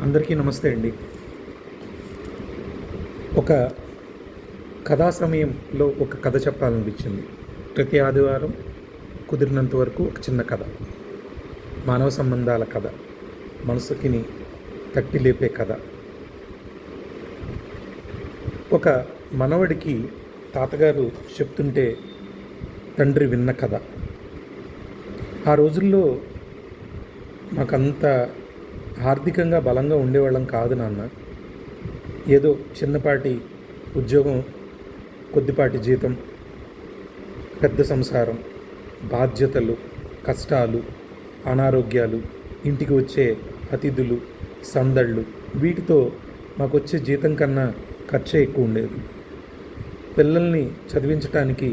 అందరికీ నమస్తే అండి. ఒక కథా సమయంలో ఒక కథ చెప్పాలనిపించింది. ప్రతి ఆదివారం కుదిరినంత వరకు ఒక చిన్న కథ, మానవ సంబంధాల కథ, మనసుకిని తట్టి లేపే కథ. ఒక మనవడికి తాతగారు చెప్తుంటే తండ్రి విన్న కథ. ఆ రోజుల్లో మాకంత ఆర్థికంగా బలంగా ఉండేవాళ్ళం కాదు నాన్న. ఏదో చిన్నపాటి ఉద్యోగం, కొద్దిపాటి జీతం, పెద్ద సంసారం, బాధ్యతలు, కష్టాలు, అనారోగ్యాలు, ఇంటికి వచ్చే అతిథులు, సందళ్ళు, వీటితో మాకు వచ్చే జీతం కన్నా ఖర్చే ఎక్కువ ఉండేది. పిల్లల్ని చదివించడానికి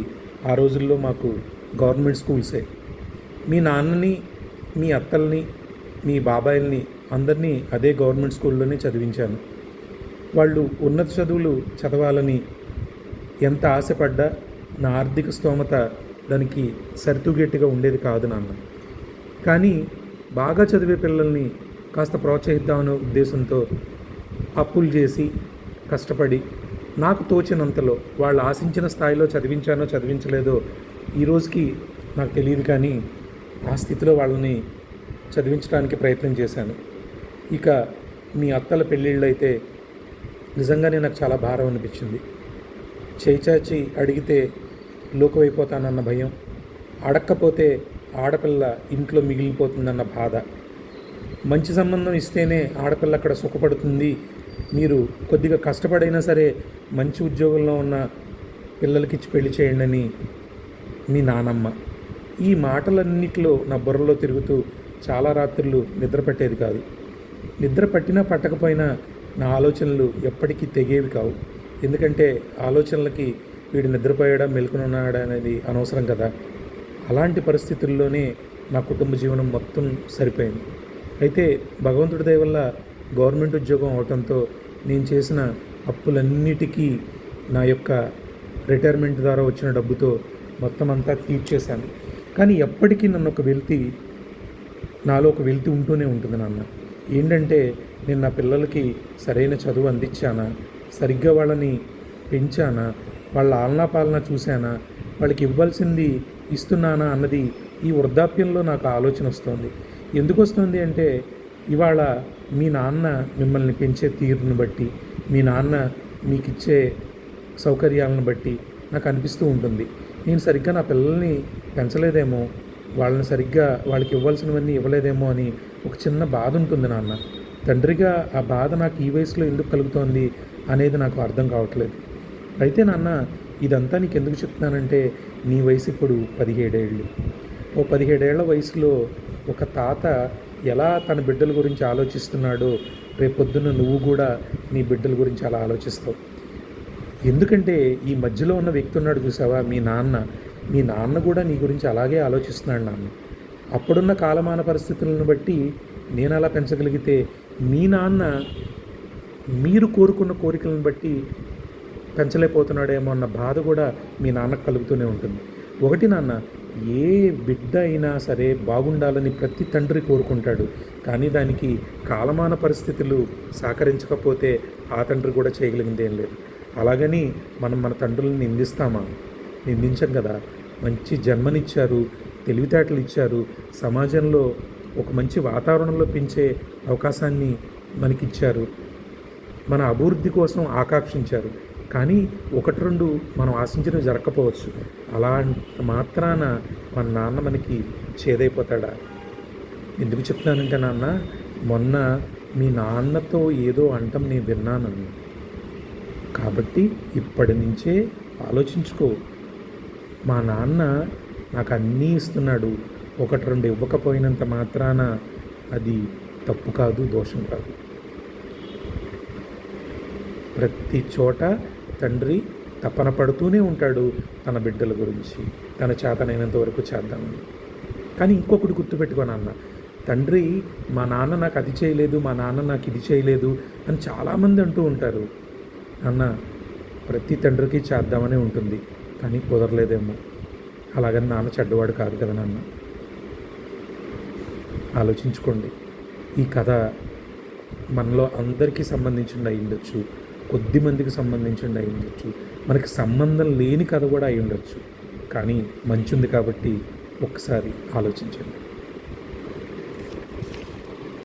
ఆ రోజుల్లో మాకు గవర్నమెంట్ స్కూల్సే. మీ నాన్నని, మీ అత్తల్ని, మీ బాబాయిల్ని అందరినీ అదే గవర్నమెంట్ స్కూల్లోనే చదివించాను. వాళ్ళు ఉన్నత చదువులు చదవాలని ఎంత ఆశపడ్డా నా ఆర్థిక స్తోమత దానికి సరితూగేట్టుగా ఉండేది కాదు నాన్న. కానీ బాగా చదివే పిల్లల్ని కాస్త ప్రోత్సహిద్దామనే ఉద్దేశంతో అప్పులు చేసి కష్టపడి నాకు తోచినంతలో వాళ్ళు ఆశించిన స్థాయిలో చదివించానో చదివించలేదో ఈరోజుకి నాకు తెలియదు. కానీ ఆ స్థితిలో వాళ్ళని చదివించడానికి ప్రయత్నం చేశాను. ఇక మీ అత్తల పెళ్ళిళ్ళు అయితే నిజంగానే నాకు చాలా భారం అనిపించింది. చేయిచాచి అడిగితే లోకువైపోతానన్న భయం, అడక్కపోతే ఆడపిల్ల ఇంట్లో మిగిలిపోతుందన్న బాధ. మంచి సంబంధం ఇస్తేనే ఆడపిల్ల అక్కడ సుఖపడుతుంది, మీరు కొద్దిగా కష్టపడైనా సరే మంచి ఉద్యోగంలో ఉన్న పిల్లలకిచ్చి పెళ్లి చేయండి అని మీ నానమ్మ. ఈ మాటలన్నిటిలో నా బుర్రలో తిరుగుతూ చాలా రాత్రులు నిద్ర పట్టేది కాదు. నిద్ర పట్టినా పట్టకపోయినా నా ఆలోచనలు ఎప్పటికీ తెగేవి కావు. ఎందుకంటే ఆలోచనలకి వీడు నిద్రపోయాడా మెలుకునున్నాడా అనేది అనవసరం కదా. అలాంటి పరిస్థితుల్లోనే నా కుటుంబ జీవనం మొత్తం సరిపోయింది. అయితే భగవంతుడి దయ వల్ల గవర్నమెంట్ ఉద్యోగం అవడంతో నేను చేసిన అప్పులన్నిటికీ నా యొక్క రిటైర్మెంట్ ద్వారా వచ్చిన డబ్బుతో మొత్తం అంతా తీర్చేశాను. కానీ ఎప్పటికీ నాలో ఒక వెలితి ఉంటూనే ఉంటుంది నాన్న. ఏంటంటే నేను నా పిల్లలకి సరైన చదువు అందించానా, సరిగ్గా వాళ్ళని పెంచానా, వాళ్ళ ఆలనా పాలన చూశానా, వాళ్ళకి ఇవ్వాల్సింది ఇస్తున్నానా అన్నది ఈ వృద్ధాప్యంలో నాకు ఆలోచన వస్తుంది. ఎందుకు వస్తుంది అంటే ఇవాళ మీ నాన్న మిమ్మల్ని పెంచే తీరుని బట్టి, మీ నాన్న మీకు ఇచ్చే సౌకర్యాలను బట్టి నాకు అనిపిస్తూ ఉంటుంది. నేను సరిగ్గా నా పిల్లల్ని పెంచలేదేమో, వాళ్ళని సరిగ్గా వాళ్ళకి ఇవ్వాల్సినవన్నీ ఇవ్వలేదేమో అని ఒక చిన్న బాధ ఉంటుంది నాన్న. తండ్రిగా ఆ బాధ నాకు ఈ వయసులో ఎందుకు కలుగుతోంది అనేది నాకు అర్థం కావట్లేదు. అయితే నాన్న, ఇదంతా నీకు ఎందుకు చెప్తున్నానంటే నీ వయసు ఇప్పుడు 17 ఏళ్ళు. ఓ 17 ఏళ్ల వయసులో ఒక తాత ఎలా తన బిడ్డల గురించి ఆలోచిస్తున్నాడో రేపొద్దున నువ్వు కూడా నీ బిడ్డల గురించి అలా ఆలోచిస్తావు. ఎందుకంటే ఈ మధ్యలో ఉన్న వ్యక్తి ఉన్నాడు చూసావా, మీ నాన్న కూడా నీ గురించి అలాగే ఆలోచిస్తున్నాడు నాన్న. అప్పుడున్న కాలమాన పరిస్థితులను బట్టి నేను అలా పెంచగలిగితే మీ నాన్న మీరు కోరుకున్న కోరికలను బట్టి పెంచలేకపోతున్నాడేమో అన్న బాధ కూడా మీ నాన్నకు కలుగుతూనే ఉంటుంది. ఒకటి నాన్న, ఏ బిడ్డ అయినా సరే బాగుండాలని ప్రతి తండ్రి కోరుకుంటాడు. కానీ దానికి కాలమాన పరిస్థితులు సహకరించకపోతే ఆ తండ్రి కూడా చేయగలిగింది ఏం లేదు. అలాగని మనం మన తండ్రులను నిందిస్తామా? నిందించం కదా. మంచి జన్మనిచ్చారు, తెలివితేటలు ఇచ్చారు, సమాజంలో ఒక మంచి వాతావరణంలో పెంచే అవకాశాన్ని మనకిచ్చారు, మన అభివృద్ధి కోసం ఆకాంక్షించారు. కానీ 1-2 మనం ఆశించినవి జరగకపోవచ్చు. అలా మాత్రాన మన నాన్న మనకి చేదైపోతాడా? ఎందుకు చెప్తానంటే నాన్న, మొన్న మీ నాన్నతో ఏదో అంటం నేను విన్నాను. కాబట్టి ఇప్పటి నుంచే ఆలోచించుకో. మా నాన్న నాకు అన్నీ ఇస్తున్నాడు, 1-2 ఇవ్వకపోయినంత మాత్రాన అది తప్పు కాదు, దోషం కాదు. ప్రతి చోట తండ్రి తపన పడుతూనే ఉంటాడు తన బిడ్డల గురించి, తన చేతనైనంత వరకు చేద్దామని. కానీ ఇంకొకటి గుర్తుపెట్టుకో నాన్న, తండ్రి మా నాన్న నాకు అది చేయలేదు, మా నాన్న నాకు ఇది చేయలేదు అని చాలామంది అంటూ ఉంటారు. అన్న, ప్రతి తండ్రికి చేద్దామనే ఉంటుంది, కానీ కుదరలేదేమో. అలాగని నాన్న చెడ్డవాడు కాదు కదా నాన్న. ఆలోచించుకోండి. ఈ కథ మనలో అందరికీ సంబంధించింది అయి ఉండొచ్చు, కొద్ది మందికి సంబంధించింది అయి ఉండొచ్చు, మనకి సంబంధం లేని కథ కూడా అయి ఉండొచ్చు. కానీ మంచి ఉంది కాబట్టి ఒక్కసారి ఆలోచించండి.